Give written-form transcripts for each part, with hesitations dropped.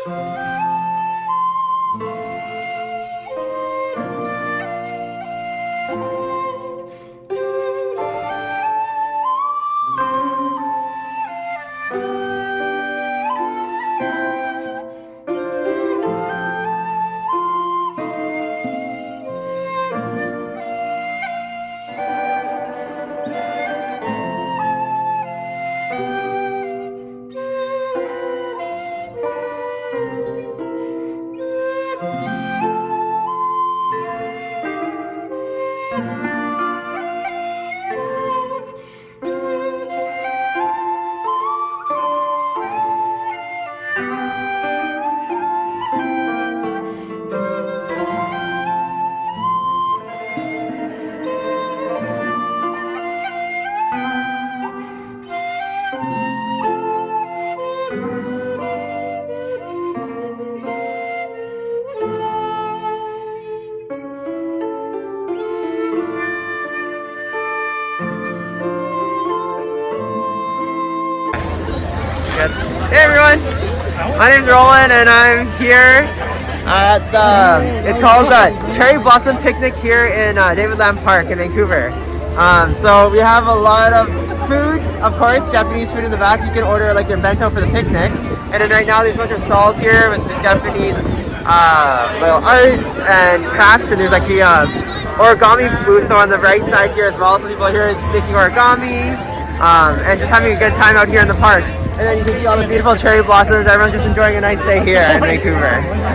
Hey everyone, my name's Roland and I'm here at it's called the Cherry Blossom Picnic here in David Lamb Park in Vancouver. So we have a lot of food, of course, Japanese food in the back. You can order like your bento for the picnic. And then right now there's a bunch of stalls here with some Japanese little arts and crafts, and there's like the origami booth on the right side here as well. So people are here making origami and just having a good time out here in the park. And then you can see all the beautiful cherry blossoms. Everyone's just enjoying a nice day here in Vancouver.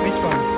Which one?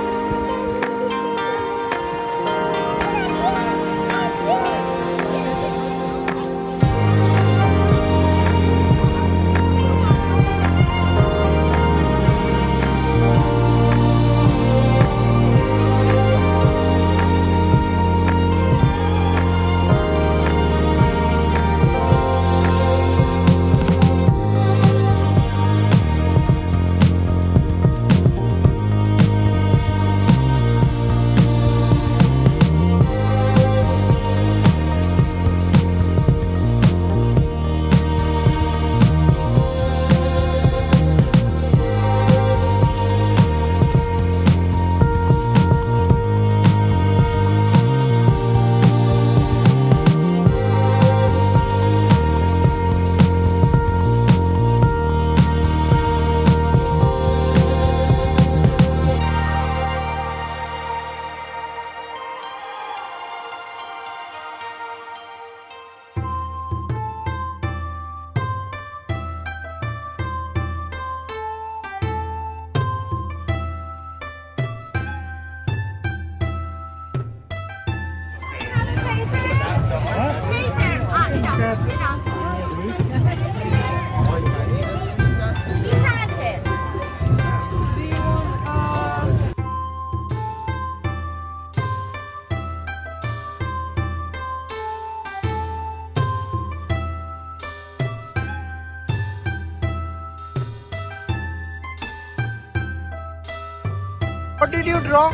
What did you draw?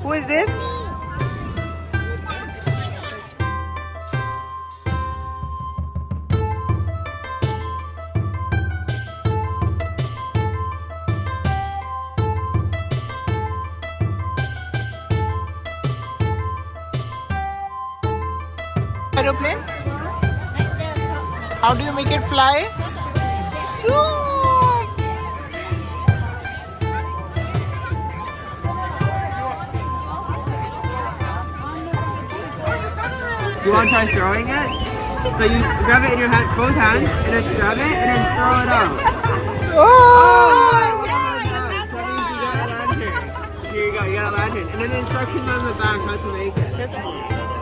Who is this? Aeroplane? How do you make it fly? Zoom! You want to try throwing it? So you grab it in your hand, both hands, and then grab it, and then throw it out. Oh! So that means you got a lantern. Here you go, you got a lantern. And then the instructions on the back how to make it.